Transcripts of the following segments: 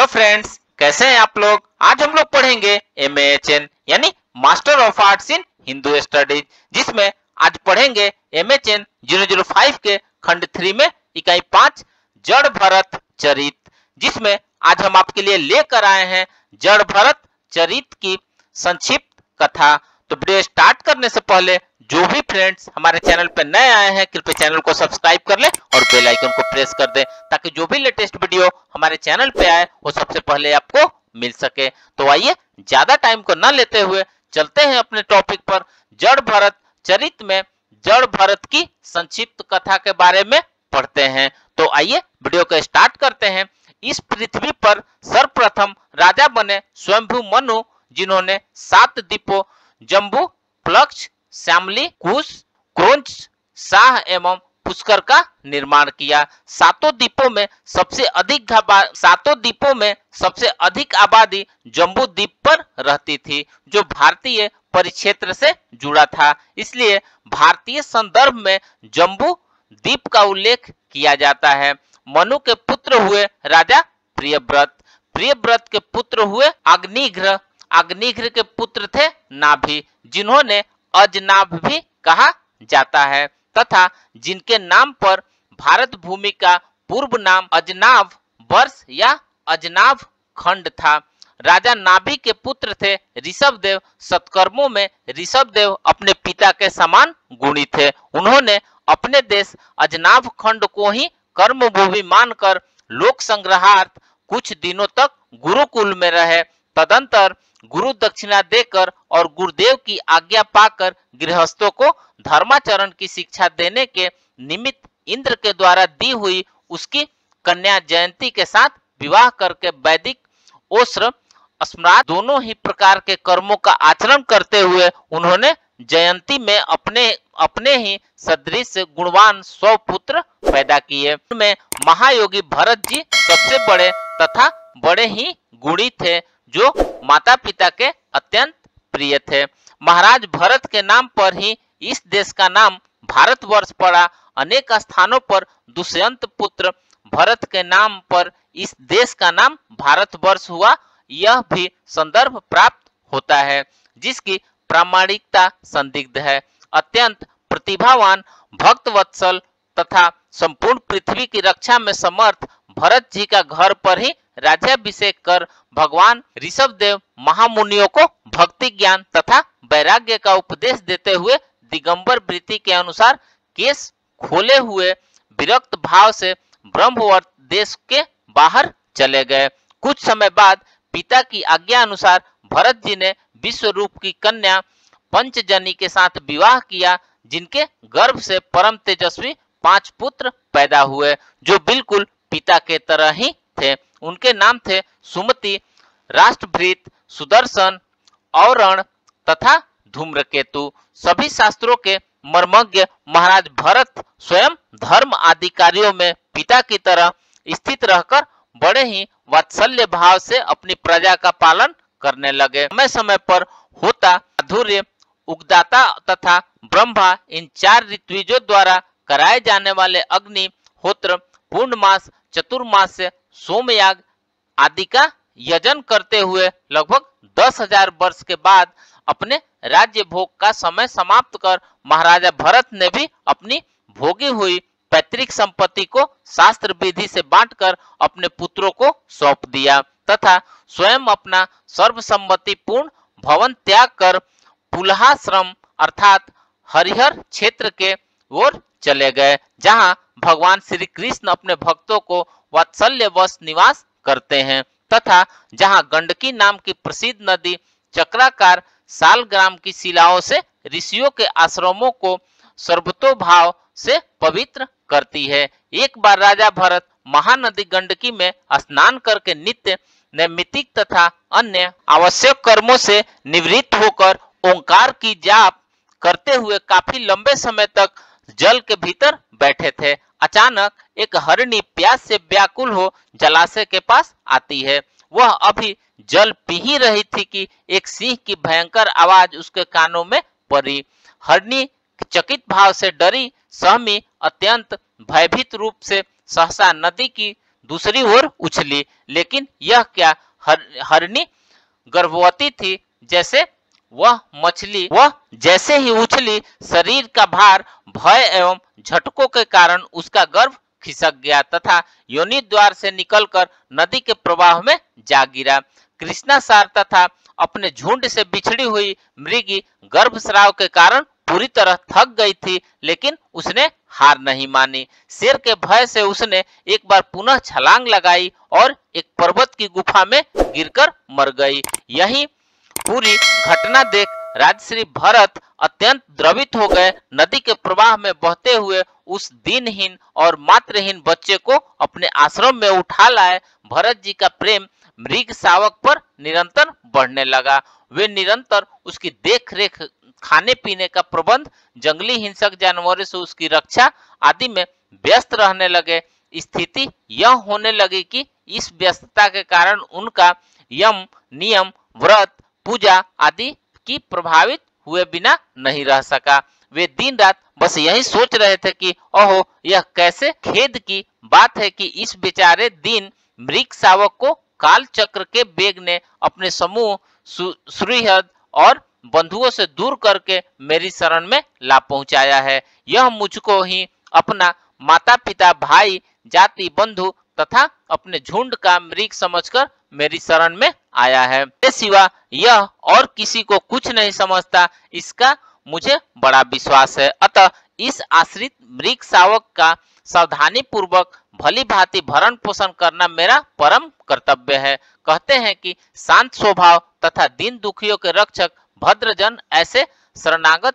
Friends, कैसे हैं आप लोग। आज हम लोग पढ़ेंगे MAHN यानी master of arts in Hindu studies, जिसमें आज पढ़ेंगे MHN 005 के खंड 3 में इकाई 5 जड़ भरत चरित, जिसमें आज हम आपके लिए लेकर आए हैं जड़ भरत चरित की संक्षिप्त कथा। तो वीडियो स्टार्ट करने से पहले जो भी फ्रेंड्स हमारे चैनल पर नए आए हैं कृपया चैनल को सब्सक्राइब कर ले और बेल आइकन को प्रेस कर दे, ताकि जो भी लेटेस्ट वीडियो हमारे चैनल पे आए वो सबसे पहले आपको मिल सके। तो आइए ज्यादा टाइम को न लेते हुए चलते हैं अपने टॉपिक पर। जड़ भरत चरित में जड़ भरत की संक्षिप्त कथा के बारे में पढ़ते हैं। तो आइए वीडियो को स्टार्ट करते हैं। इस पृथ्वी पर सर्वप्रथम राजा बने स्वयंभू मनु, जिन्होंने 7 द्वीपों जम्बू, प्लक्ष, श्यामली, कुश, क्रोंच, शाह एवं पुष्कर का निर्माण किया। सातों द्वीपों में सबसे अधिक आबादी जम्बू द्वीप पर रहती थी, जो भारतीय परिक्षेत्र से जुड़ा था। इसलिए भारतीय संदर्भ में जम्बू द्वीप का उल्लेख किया जाता है। मनु के पुत्र हुए राजा प्रियव्रत, प्रियव्रत के पुत्र हुए अग्निघ्र, अग्निघ्र के पुत्र थे नाभि, जिन्होंने अजनाभ भी कहा जाता है, तथा जिनके नाम पर भारत भूमि का पूर्व नाम अजनाभ वर्ष या अजनाभ खंड था। राजा नाभि के पुत्र थे ऋषभदेव। सत्कर्मों में ऋषभदेव अपने पिता के समान गुणी थे। उन्होंने अपने देश अजनाभ खंड को ही कर्मभूमि मानकर लोक संग्रहार्थ कुछ दिनों तक गुरुकुल में रहे। तदंतर गुरु दक्षिणा देकर और गुरुदेव की आज्ञा पाकर गृहस्थों को धर्माचरण की शिक्षा देने के निमित्त इंद्र के द्वारा दी हुई उसकी कन्या जयंती के साथ विवाह करके वैदिक ओस्र स्मृत दोनों ही प्रकार के कर्मों का आचरण करते हुए उन्होंने जयंती में अपने ही सदृश गुणवान 100 पुत्र पैदा किए। उनमें महायोगी भरत जी सबसे बड़े तथा बड़े ही गुणी थे, जो माता पिता के अत्यंत प्रिय थे। महाराज भरत के नाम पर ही इस देश का नाम भारतवर्ष पड़ा। अनेक स्थानों पर दुष्यंत पुत्र भरत के नाम पर इस देश का नाम भारतवर्ष हुआ। यह भी संदर्भ प्राप्त होता है, जिसकी प्रामाणिकता संदिग्ध है। अत्यंत प्रतिभावान, भक्तवत्सल तथा संपूर्ण पृथ्वी की रक्षा में समर्थ भरत जी का घर पर ही राज्याभिषेक कर भगवान ऋषभदेव महामुनियों को भक्ति ज्ञान तथा वैराग्य का उपदेश देते हुए दिगंबर वृत्ति के अनुसार केस खोले हुए विरक्त भाव से ब्रह्मवर्त देश के बाहर चले गए। कुछ समय बाद पिता की आज्ञा अनुसार भरत जी ने विश्वरूप की कन्या पंचजनी के साथ विवाह किया, जिनके गर्भ से परम तेजस्वी 5 पुत्र पैदा हुए, जो बिल्कुल पिता के तरह ही थे। उनके नाम थे सुमति, राष्ट्रभृत, सुदर्शन, औरण तथा धूम्रकेतु। सभी शास्त्रों के मर्मज्ञ महाराज भरत स्वयं धर्म आदि कार्यों में पिता की तरह स्थित रहकर बड़े ही वात्सल्य भाव से अपनी प्रजा का पालन करने लगे। समय समय पर होता, माधुर्य, उगदाता तथा ब्रह्मा, इन 4 ऋत्विजों द्वारा कराए जाने वाले अग्निहोत्र, पूर्णमास, चतुर्मास, सोमयाग आदि का यजन करते हुए लगभग 10,000 वर्ष के बाद अपने राज्य भोग का समय समाप्त कर महाराजा भरत ने भी अपनी भोगी हुई पैतृक संपत्ति को शास्त्र विधि से बांटकर अपने पुत्रों को सौंप दिया, तथा स्वयं अपना सर्वसम्मति पूर्ण भवन त्याग कर पुलहाश्रम अर्थात हरिहर क्षेत्र के ओर चले गए, जहां भगवान श्री कृष्ण अपने भक्तों को वात्सल्यवश निवास करते हैं, तथा जहां गंडकी नाम की प्रसिद्ध नदी चक्राकार सालग्राम की शिलाओं से ऋषियों के आश्रमों को सर्वतोभाव से पवित्र करती है। एक बार राजा भरत महानदी गंडकी में स्नान करके नित्य नैमित्तिक तथा अन्य आवश्यक कर्मों से निवृत्त होकर ओंकार की जाप करते हुए काफी लंबे समय तक जल के भीतर बैठे थे। अचानक एक हरिणी प्यास से व्याकुल हो जलाशय के पास आती है। वह अभी जल पी ही रही थी कि एक सिंह की भयंकर आवाज उसके कानों में पड़ी। हरिणी चकित भाव से डरी सहमी अत्यंत भयभीत रूप से सहसा नदी की दूसरी ओर उछली, लेकिन यह क्या हरनी गर्भवती थी। वह जैसे ही उछली, शरीर का भार, भय एवं झटकों के कारण उसका गर्भ खिसक गया तथा योनि द्वार से निकलकर नदी के प्रवाह में जा गिरा। कृष्णासार तथा अपने झुंड से बिछड़ी हुई मृगी गर्भस्राव के कारण पूरी तरह थक गई थी, लेकिन उसने हार नहीं मानी। शेर के भय से उसने एक बार पुनः छलांग लगाई और एक पर्वत की गुफा में गिरकर मर गई। यही पूरी घटना देख राजश्री भरत अत्यंत द्रवित हो गए। नदी के प्रवाह में बहते हुए उस दीनहीन और मातृहीन बच्चे को अपने आश्रम में उठा लाए। भरत जी का प्रेम मृग शावक पर निरंतर बढ़ने लगा। वे निरंतर उसकी देख रेख, खाने पीने का प्रबंध, जंगली हिंसक जानवरों से उसकी रक्षा आदि में व्यस्त रहने लगे। स्थिति यह होने लगी कि इस व्यस्तता के कारण उनका यम, नियम, व्रत, पूजा आदि की प्रभावित हुए बिना नहीं रह सका। वे दिन रात बस यही सोच रहे थे कि ओहो, यह कैसे खेद की बात है कि इस बेचारे दीन मृग शावक को काल चक्र के बेग ने अपने समूह, सुहृद और बंधुओं से दूर करके मेरी शरण में ला पहुंचाया है। यह मुझको ही अपना माता पिता, भाई, जाति, बंधु तथा अपने झुंड का मृग समझकर मेरी शरण में आया है। इसके सिवा यह और किसी को कुछ नहीं समझता, इसका मुझे बड़ा विश्वास है। अतः इस आश्रित मृग शावक का सावधानी पूर्वक भली भांति भरण पोषण करना मेरा परम कर्तव्य है। कहते हैं कि शांत स्वभाव तथा दीन दुखियों के रक्षक भद्रजन ऐसे शरणागत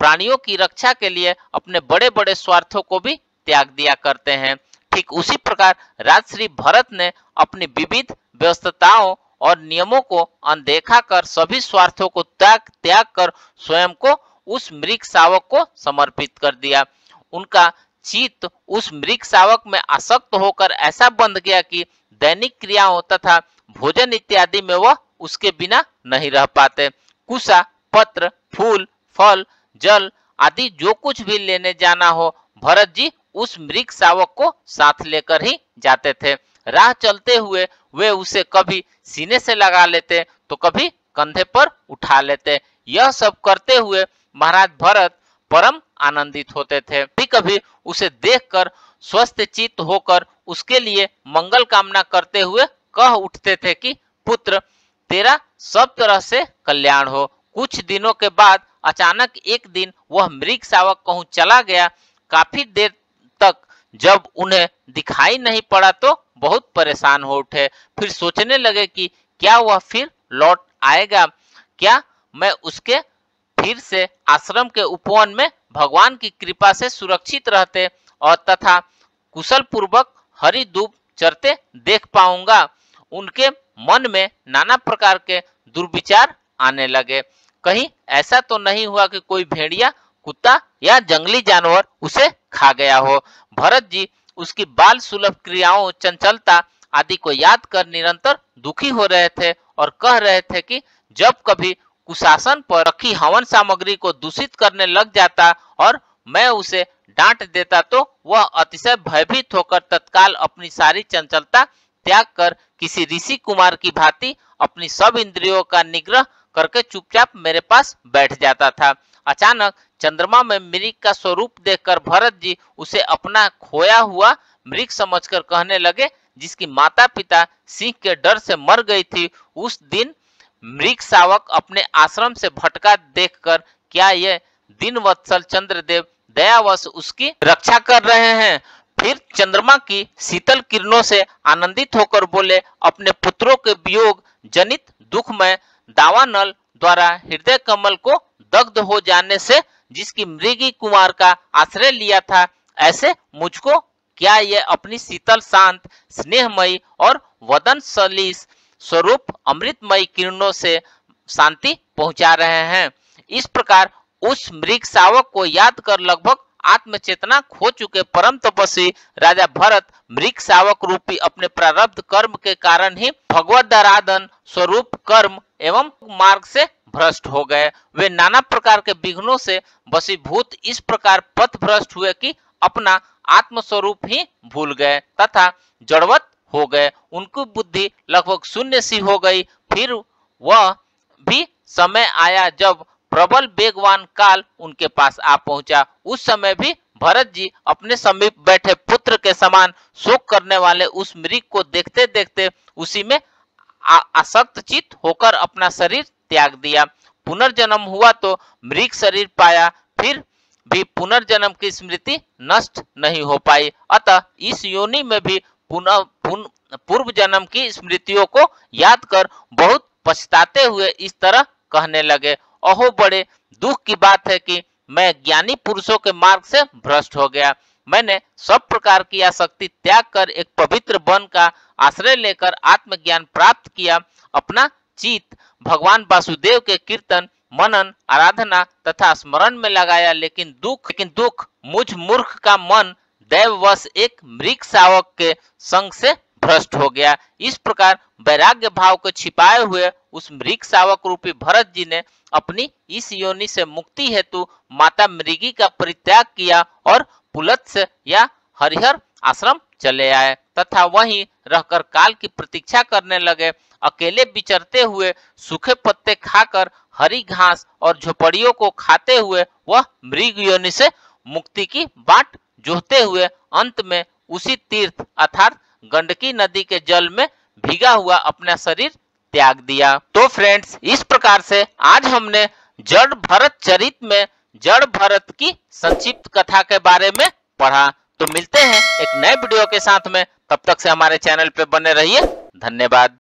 प्राणियों की रक्षा के लिए अपने बड़े बड़े स्वार्थों को भी त्याग दिया करते हैं। ठीक उसी प्रकार राजश्री भरत ने अपनी विविध व्यस्तताओं और नियमों को अनदेखा कर सभी स्वार्थों को त्याग कर स्वयं को उस मृग शावक को समर्पित कर दिया। उनका चित्त उस मृग शावक में आसक्त होकर ऐसा बंध गया कि दैनिक क्रियाओं तथा भोजन इत्यादि में वह उसके बिना नहीं रह पाते। कुसा, पत्र, फूल, फल, जल आदि जो कुछ भी लेने जाना हो, भरत जी उस मृग शावक को साथ लेकर ही जाते थे। राह चलते हुए वे उसे कभी सीने से लगा लेते तो कभी कंधे पर उठा लेते। यह सब करते हुए महाराज भरत परम आनंदित होते थे। कभी उसे देखकर स्वस्थ चित्त होकर उसके लिए मंगल कामना करते हुए कह उठते थे कि पुत्र, तेरा सब तरह से कल्याण हो। कुछ दिनों के बाद अचानक एक दिन वह मृग शावक कहूं चला गया। काफी देर तक जब उन्हें दिखाई नहीं पड़ा तो बहुत परेशान हो उठे। फिर सोचने लगे कि क्या वह फिर लौट आएगा, क्या मैं उसके फिर से आश्रम के उपवन में भगवान की कृपा से सुरक्षित रहते और तथा कुशल पूर्वक हरि दूब चरते देख पाऊंगा। उनके मन में नाना प्रकार के दुर्विचार आने लगे। कहीं ऐसा तो नहीं हुआ कि कोई भेड़िया, कुत्ता या जंगली जानवर उसे खा गया हो। भरत जी उसकी बाल सुलभ क्रियाओं, चंचलता आदि को याद कर निरंतर दुखी हो रहे थे और कह रहे थे कि जब कभी कुशासन पर रखी हवन सामग्री को दूषित करने लग जाता और मैं उसे डांट देता तो वह अतिशय भयभीत होकर तत्काल अपनी सारी चंचलता त्याग कर किसी ऋषि कुमार की भांति अपनी सब इंद्रियों का निग्रह करके चुपचाप मेरे पास बैठ जाता था। अचानक चंद्रमा में मृग का स्वरूप देखकर भरत जी उसे अपना खोया हुआ मृग समझकर कहने लगे, जिसकी माता पिता सिंह के डर से मर गई थी। उस दिन मृग शावक अपने आश्रम से भटका देखकर क्या ये दीनवत्सल चंद्रदेव दयावश उसकी रक्षा कर रहे हैं। फिर चंद्रमा की शीतल किरणों से आनंदित होकर बोले, अपने पुत्रों के वियोग जनित दुख में दावानल द्वारा हृदय कमल को दग्ध हो जाने से जिसकी मृगी कुमार का आश्रय लिया था, ऐसे मुझको क्या ये अपनी शीतल, शांत, स्नेहमयी और वदन सलीस स्वरूप अमृतमयी किरणों से शांति पहुंचा रहे हैं। इस प्रकार उस मृग शावक को याद कर लगभग आत्मचेतना खो चुके परम तपस्वी राजा भरत मृग शावक रूपी अपने प्रारब्ध कर्म के कारण ही भगवद आराधन स्वरूप कर्म एवं मार्ग से भ्रष्ट हो गए। वे नाना प्रकार के विघ्नों से वशीभूत इस प्रकार पथ भ्रष्ट हुए कि अपना आत्मस्वरूप ही भूल गए तथा जड़वत हो गए, उनकी बुद्धि लगभग शून्य सी हो गई। फिर वह भी समय आया जब प्रबल वेगवान काल उनके पास आ पहुंचा। उस समय भी भरत जी अपने समीप बैठे पुत्र के समान शोक करने वाले उस मृग को देखते देखते उसी में आसक्त चित होकर अपना शरीर त्याग दिया। पुनर्जन्म हुआ तो मृग शरीर पाया, फिर भी पुनर्जन्म की स्मृति नष्ट नहीं हो पाई। अतः इस योनि में भी पुनः पूर्व जन्म की स्मृतियों को याद कर बहुत पछताते हुए इस तरह कहने लगे, अहो बड़े दुख की बात है कि मैं ज्ञानी पुरुषों के मार्ग से भ्रष्ट हो गया। मैंने सब प्रकार की आसक्ति त्याग कर एक पवित्र वन का आश्रय लेकर आत्मज्ञान प्राप्त किया। अपना चित भगवान वासुदेव के कीर्तन, मनन, आराधना तथा स्मरण में लगाया, लेकिन दुख मुझ मूर्ख का मन दैववश एक मृग शावक के संग से भ्रष्ट हो गया। इस प्रकार वैराग्य भाव को छिपाए हुए उस मृग शावक रूपी भरत जी ने अपनी इस योनि से मुक्ति हेतु माता मृगी का परित्याग किया और पुलत्स्य या हरिहर आश्रम चले आए तथा वहीं रहकर काल की प्रतीक्षा करने लगे। अकेले विचरते हुए सूखे पत्ते खाकर, हरी घास और झोपड़ियों को खाते हुए वह मृग योनि से मुक्ति की बाट जोहते हुए अंत में उसी तीर्थ अर्थात गंडकी नदी के जल में भीगा हुआ अपना शरीर त्याग दिया। तो फ्रेंड्स, इस प्रकार से आज हमने जड़ भरत चरित में जड़ भरत की संक्षिप्त कथा के बारे में पढ़ा। तो मिलते हैं एक नए वीडियो के साथ में, तब तक से हमारे चैनल पे बने रहिए। धन्यवाद।